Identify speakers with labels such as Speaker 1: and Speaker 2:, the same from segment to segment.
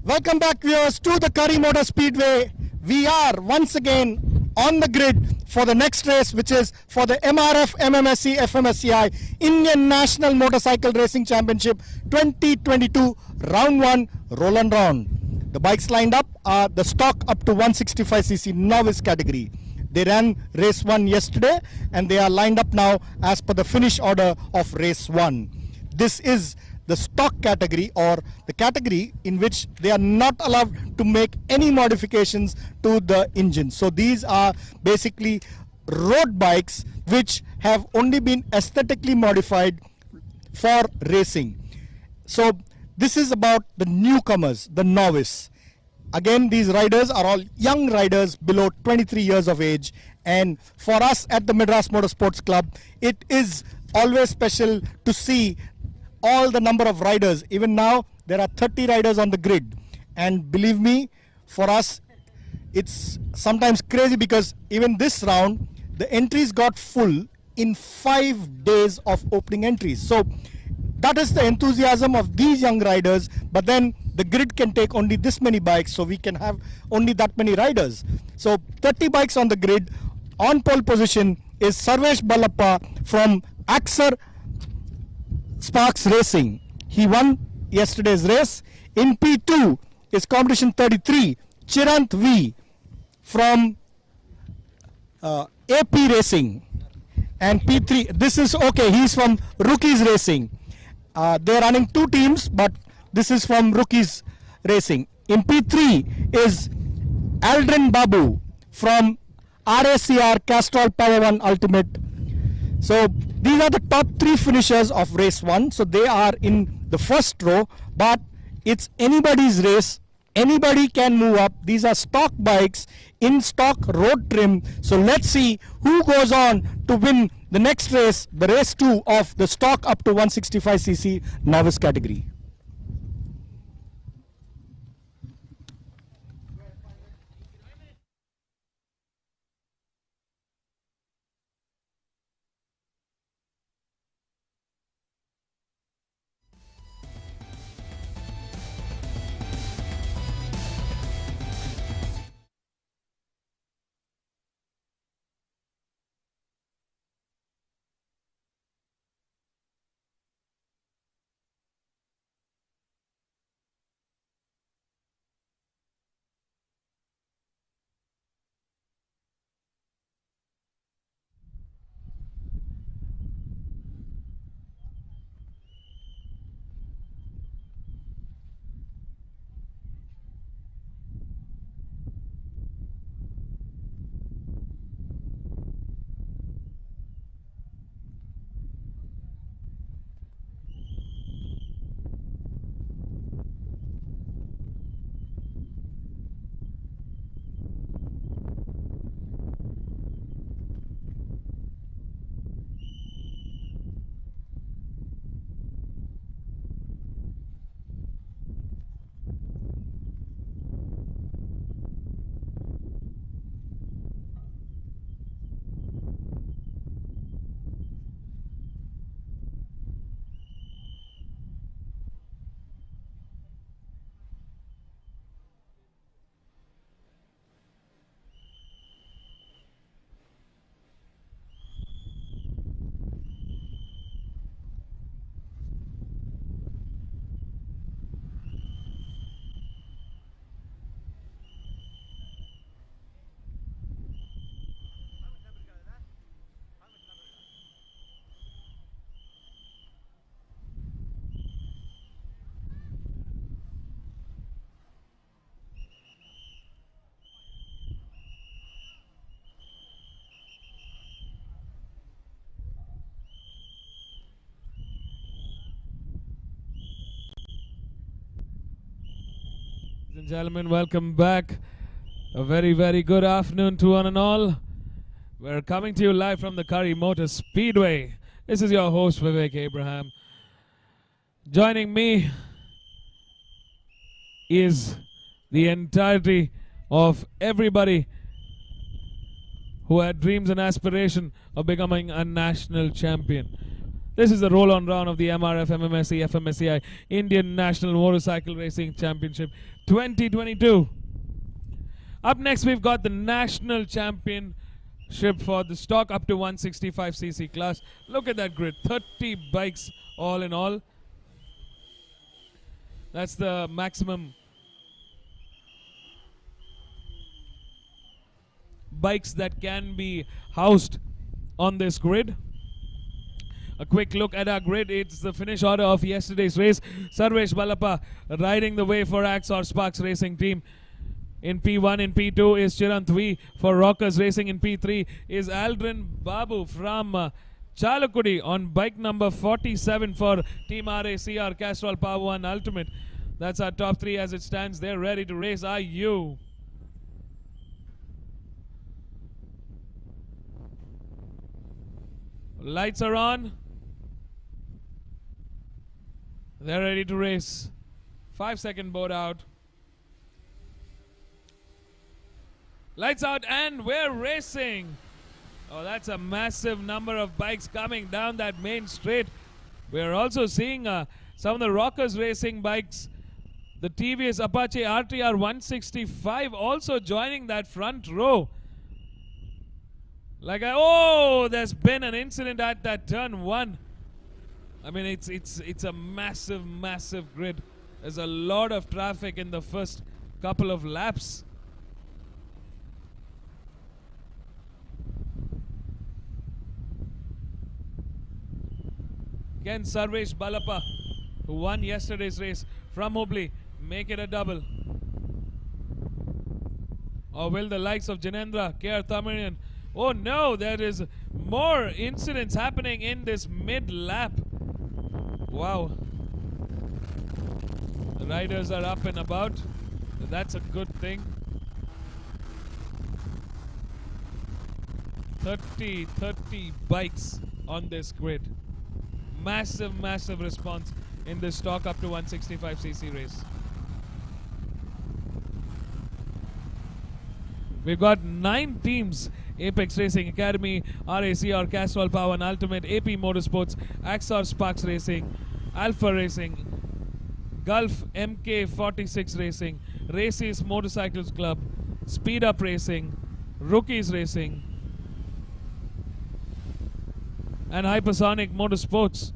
Speaker 1: Welcome back, viewers, to the Curry Motor Speedway. We are once again on the grid for the next race, which is for the MRF MMSC FMSCI Indian National Motorcycle Racing Championship 2022 Round 1 Roll and Round. The bikes lined up are the stock up to 165cc novice category. They ran race 1 yesterday and they are lined up now as per the finish order of race 1. This is the stock category, or the category in which they are not allowed to make any modifications to the engine. So these are basically road bikes which have only been aesthetically modified for racing. So this is about the newcomers, the novice. Again, these riders are all young riders below 23 years of age, and for us at the Madras Motorsports Club, it is always special to see all the number of riders. Even now there are 30 riders on the grid, and believe me, for us it's sometimes crazy because even this round the entries got full in 5 days of opening entries. So that is the enthusiasm of these young riders, but then the grid can take only this many bikes, so we can have only that many riders. So 30 bikes on the grid. On pole position is Sarvesh Ballappa from Axar Sparks Racing. He won yesterday's race. In P2 is competition 33, Chirant V from AP Racing. And P3, this is okay, he's from Rookies Racing. They're running 2 teams, but this is from Rookies Racing. In P3 is Aldrin Babu from RACR Castrol Power One Ultimate. So these are the top 3 finishers of race 1. So they are in the first row, but it's anybody's race. Anybody can move up. These are stock bikes in stock road trim. So let's see who goes on to win the next race, the race 2 of the stock up to 165cc novice category.
Speaker 2: Ladies and gentlemen, welcome back. A very, very good afternoon to one and all. We're coming to you live from the Curry Motor Speedway. This is your host, Vivek Abraham. Joining me is the entirety of everybody who had dreams and aspiration of becoming a national champion. This is the roll-on round of the MRF MMSC FMSCI Indian National Motorcycle Racing Championship 2022. Up next, we've got the National Championship for the stock up to 165cc class. Look at that grid, 30 bikes all in all. That's the maximum bikes that can be housed on this grid. A quick look at our grid. It's the finish order of yesterday's race. Sarvesh Ballappa riding the way for Axor Sparks Racing Team. In P1, in P2 is Chirant V. For Rockers Racing in P3 is Aldrin Babu from Chalakudi on bike number 47 for Team RACR Castrol Power One Ultimate. That's our top three as it stands. They're ready to race. Are you? Lights are on. They're ready to race. 5-second board out. Lights out and we're racing. Oh, that's a massive number of bikes coming down that main straight. We're also seeing some of the Rockers Racing bikes. The TVS Apache RTR 165 also joining that front row. Oh, there's been an incident at that turn one. I mean, it's a massive grid. There's a lot of traffic in the first couple of laps. Again, Sarvesh Ballappa, who won yesterday's race from Hubli, make it a double. Or will the likes of Janendra, K.R. Tamarian? Oh no, there is more incidents happening in this mid-lap. Wow. The riders are up and about. That's a good thing. 30 bikes on this grid. Massive response in this stock up to 165cc race. We've got 9 teams: Apex Racing Academy, RACR, Castrol Power and Ultimate, AP Motorsports, Axor Sparks Racing, Alpha Racing, Gulf MK46 Racing, Races Motorcycles Club, Speed Up Racing, Rookies Racing, and Hypersonic Motorsports.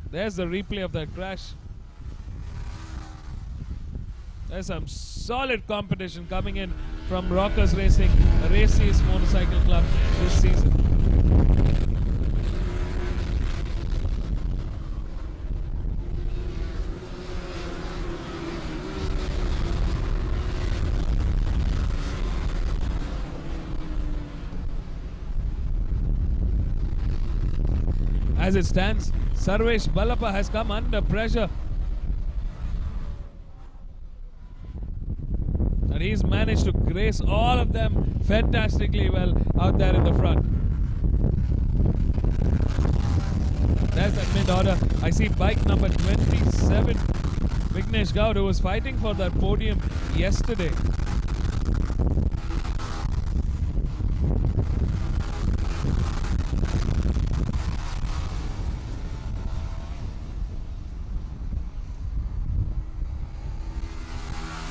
Speaker 2: There's the replay of that crash. There's some solid competition coming in from Rockers Racing, Races Motorcycle Club this season. As it stands, Sarvesh Ballappa has come under pressure. And he's managed to grace all of them fantastically well out there in the front. There's that mid-order. I see bike number 27, Vignesh Gaud, who was fighting for that podium yesterday.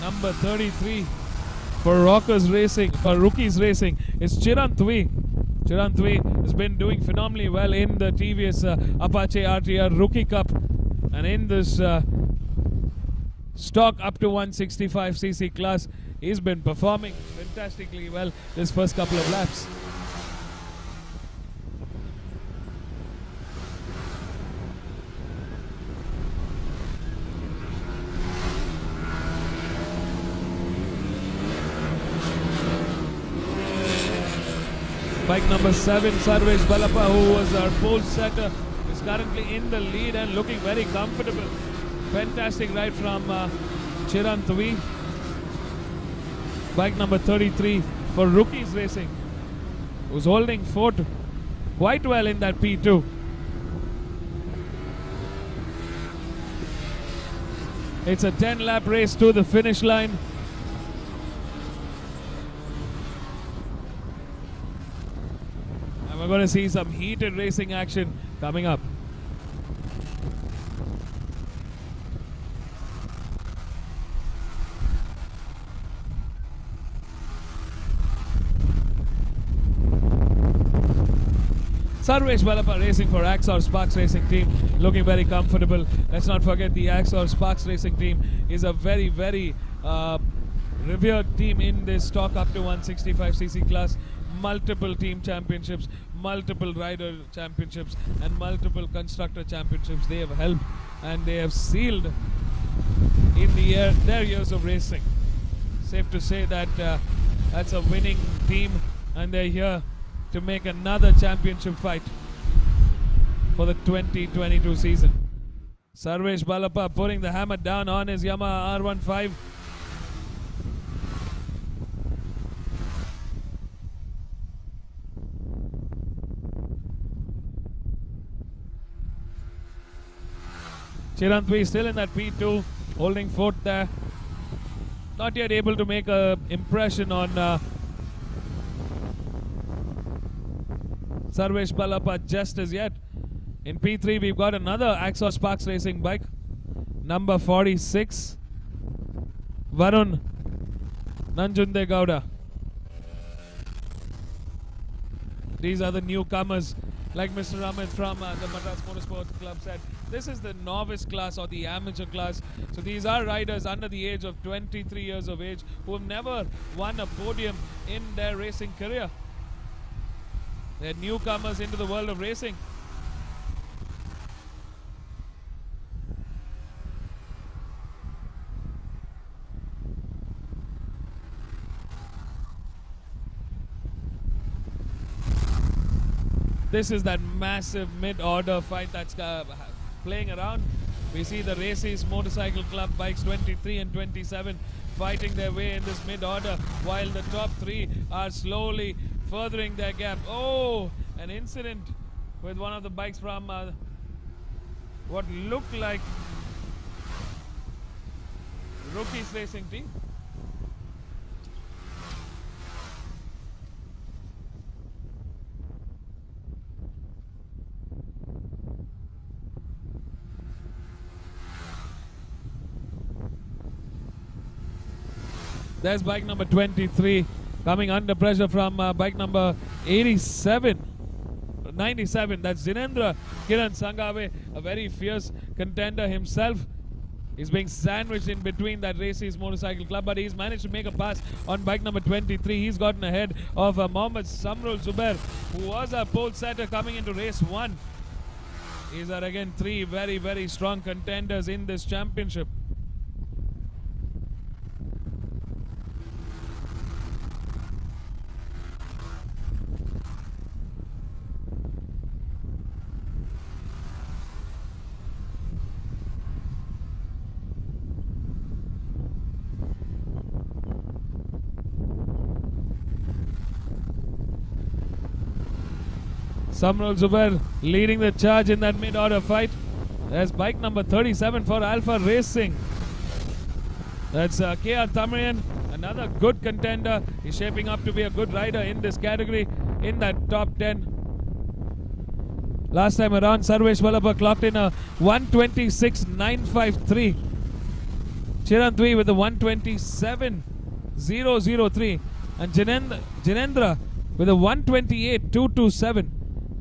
Speaker 2: Number 33 for Rockers Racing, for Rookies Racing, is Chirant V. Chirant V has been doing phenomenally well in the TVS Apache RTR Rookie Cup, and in this stock up to 165cc class, he's been performing fantastically well this first couple of laps. Bike number 7, Sarvesh Ballappa, who was our pole setter, is currently in the lead and looking very comfortable. Fantastic ride from Chirant V. Bike number 33 for Rookies Racing, who's holding fort quite well in that P2. It's a 10-lap race to the finish line. We're going to see some heated racing action coming up. Sarvesh Balappa racing for Axor Sparks Racing Team, looking very comfortable. Let's not forget the Axor Sparks Racing Team is a very, very revered team in this stock up to 165cc class. Multiple team championships, multiple rider championships, and multiple constructor championships they have held, and they have sealed in their years of racing. Safe to say that that's a winning team, and they're here to make another championship fight for the 2022 season. Sarvesh Balappa putting the hammer down on his Yamaha R15. Chirantvi still in that P2, holding fourth there. Not yet able to make an impression on Sarvesh Balappa just as yet. In P3 we've got another Axor Sparks Racing bike, number 46, Varun Nanjunde Gowda. These are the newcomers. Like Mr. Amit from the Madras Motorsports Club said, this is the novice class or the amateur class. So these are riders under the age of 23 years of age who have never won a podium in their racing career. They're newcomers into the world of racing. This is that massive mid-order fight that's playing around. We see the Races Motorcycle Club bikes 23 and 27 fighting their way in this mid-order, while the top three are slowly furthering their gap. Oh, an incident with one of the bikes from what looked like Rookies Racing Team. There's bike number 23 coming under pressure from bike number 97. 97, that's Jinendra Kiran Sangave, a very fierce contender himself. He's being sandwiched in between that Races Motorcycle Club, but he's managed to make a pass on bike number 23. He's gotten ahead of Mohammad Samrul Zubair, who was a pole setter coming into race 1. These are again three very, very strong contenders in this championship. Samrul Zubair leading the charge in that mid-order fight. There's bike number 37 for Alpha Racing. That's KR Tamarian, another good contender. He's shaping up to be a good rider in this category, in that top 10. Last time around, Sarvesh Balappa clocked in a 126.953. Chirantvi with a 127.003. And Jinendra with a 128.227.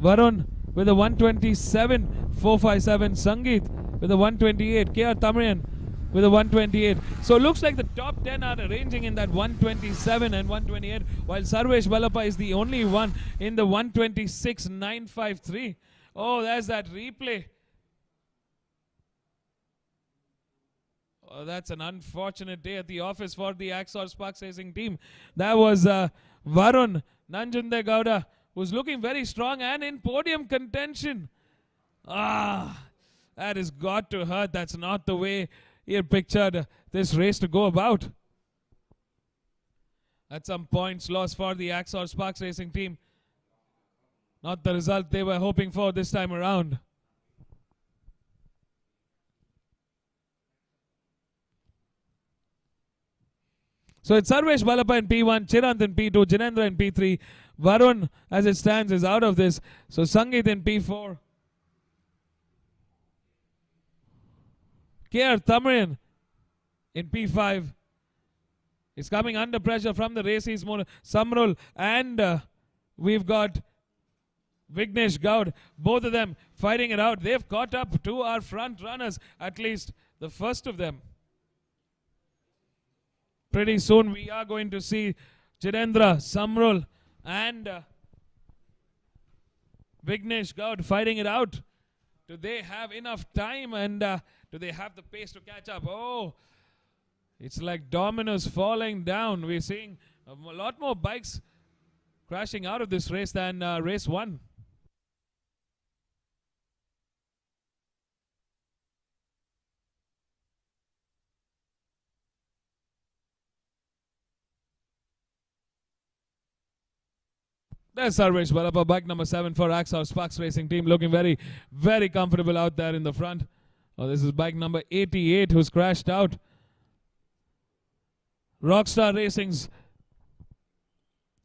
Speaker 2: Varun with a 127.457. Sangeet with a 128. KR Tamarian with a 128. So it looks like the top 10 are arranging in that 127 and 128, while Sarvesh Balappa is the only one in the 126.953. Oh, there's that replay. Oh, that's an unfortunate day at the office for the Axor Sparks Racing Team. That was Varun Nanjunde Gowda, who's looking very strong and in podium contention. That has got to hurt. That's not the way he had pictured this race to go about. At some points lost for the Axor Sparks Racing Team. Not the result they were hoping for this time around. So it's Sarvesh Balappa in P1, Chirant in P2, Jinendra in P3. Varun, as it stands, is out of this. So Sangeet in P4. KR Thamarian in P5 is coming under pressure from the races. Samrul and we've got Vignesh Gaud. Both of them fighting it out. They've caught up to our front runners, at least the first of them. Pretty soon we are going to see Chirendra, Samrul and Vignesh Gaud fighting it out. Do they have enough time and do they have the pace to catch up? Oh, it's like dominoes falling down. We're seeing a lot more bikes crashing out of this race than race 1. There's Sarvesh Balappa, bike number 7 for Axar Sparks Racing Team, looking very, very comfortable out there in the front. Oh, this is bike number 88 who's crashed out. Rockstar Racing's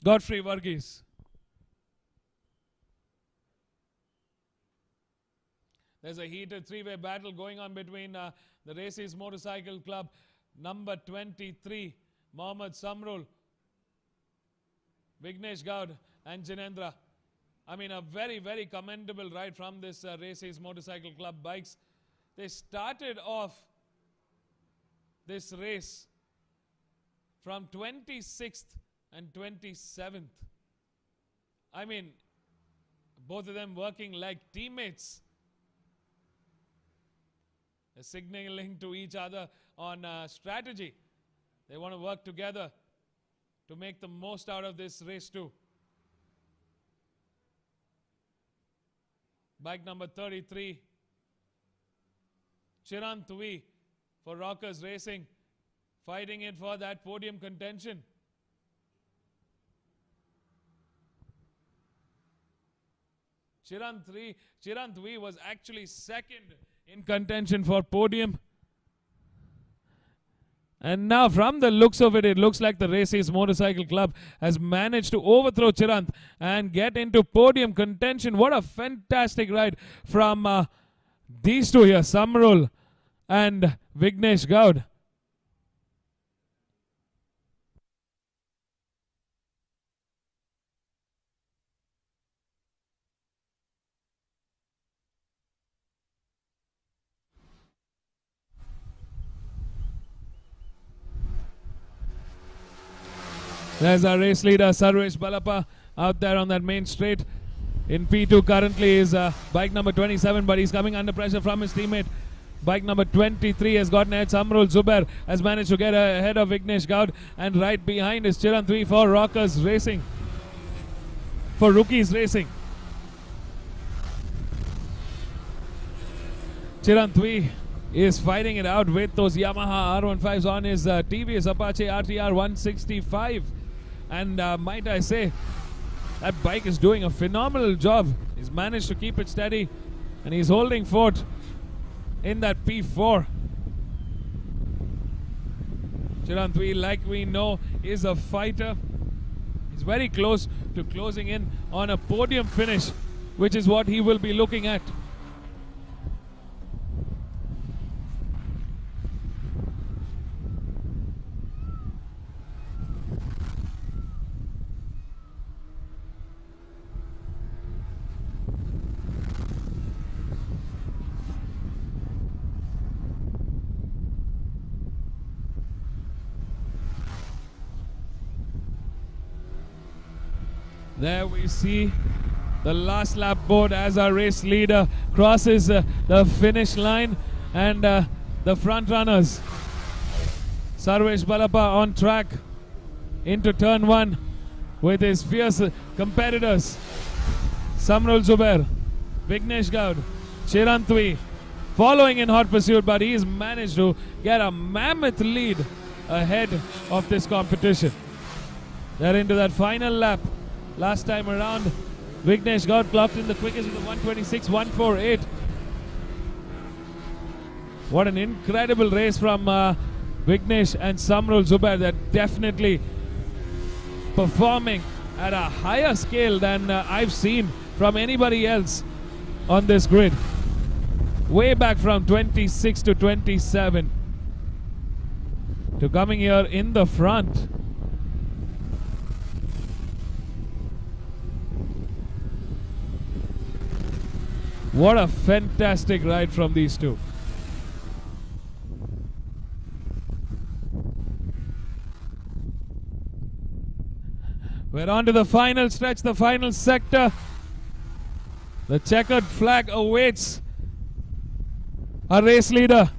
Speaker 2: Godfrey Varghese. There's a heated three-way battle going on between the Races Motorcycle Club number 23, Mohammad Samrul, Vignesh Gaud and Jinendra. I mean, a very, very commendable ride from this Races Motorcycle Club bikes. They started off this race from 26th and 27th. I mean, both of them working like teammates. They're signaling to each other on strategy. They want to work together to make the most out of this race too. Bike number 33, Chirant Tui for Rockers Racing, fighting it for that podium contention. Chirant Tui was actually second in contention for podium. And now from the looks of it, it looks like the Races Motorcycle Club has managed to overthrow Chirant and get into podium contention. What a fantastic ride from these two here, Samrul and Vignesh Gaud. There's our race leader, Sarvesh Balappa, out there on that main straight. In P2 currently is bike number 27, but he's coming under pressure from his teammate. Bike number 23 has gotten ahead. Samrul Zubair has managed to get ahead of Vignesh Gaud. And right behind is Chirant Tui for Rockers Racing. For Rookies Racing. Chirant Tui is fighting it out with those Yamaha R15s on his TVS Apache RTR 165. And might I say, that bike is doing a phenomenal job. He's managed to keep it steady and he's holding fort in that P4. Chirant Tui, like we know, is a fighter. He's very close to closing in on a podium finish, which is what he will be looking at. There we see the last lap board as our race leader crosses the finish line, and the front runners. Sarvesh Balappa on track into turn 1 with his fierce competitors. Samrul Zubair, Vignesh Gaud, Chirant Tui following in hot pursuit, but he's managed to get a mammoth lead ahead of this competition. They're into that final lap. Last time around, Vignesh Gaud clocked in the quickest with a 1:26.148. What an incredible race from Vignesh and Samrul Zubair. They're definitely performing at a higher scale than I've seen from anybody else on this grid. way back from 26 to 27 to coming here in the front. What a fantastic ride from these two. We're on to the final stretch, the final sector. The checkered flag awaits our race leader,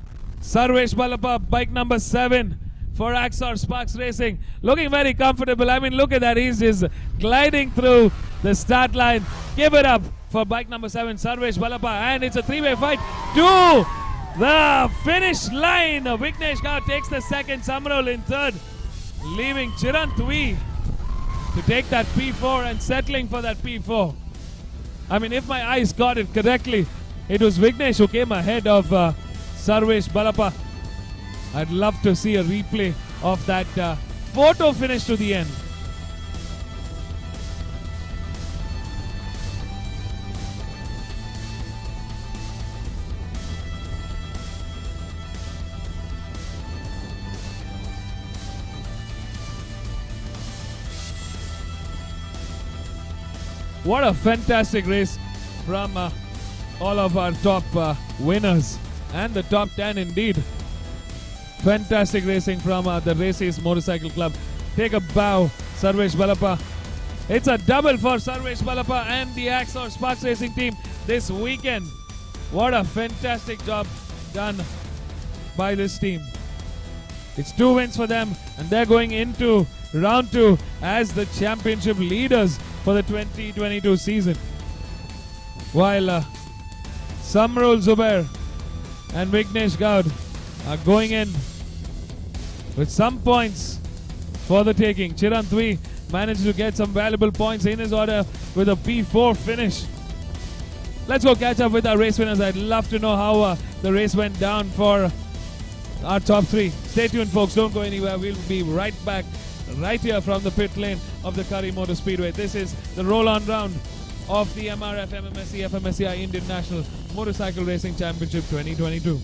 Speaker 2: Sarvesh Balappa, bike number 7 for Axor Sparks Racing. Looking very comfortable. I mean, look at that. He's just gliding through the start line. Give it up for bike number 7, Sarvesh Balappa. And it's a three-way fight to the finish line. Vignesh Gaur takes the second, Samrol in third, leaving Chiran Tui to take that P4 and settling for that P4. I mean, if my eyes got it correctly, it was Vignesh who came ahead of Sarvesh Balappa. I'd love to see a replay of that photo finish to the end. What a fantastic race from all of our top winners and the top 10 indeed. Fantastic racing from the Races Motorcycle Club. Take a bow, Sarvesh Balappa. It's a double for Sarvesh Balappa and the Axor Sparks Racing team this weekend. What a fantastic job done by this team. It's 2 wins for them, and they're going into round 2 as the championship leaders for the 2022 season. While Samrul Zubair and Vignesh Gaur are going in with some points for the taking. Chiran Tui managed to get some valuable points in his order with a P4 finish. Let's go catch up with our race winners. I'd love to know how the race went down for our top 3. Stay tuned, folks. Don't go anywhere. We'll be right back right here from the pit lane of the Curry Motor Speedway. This is the roll-on round of the MRF MMSC FMSCI Indian National Motorcycle Racing Championship 2022.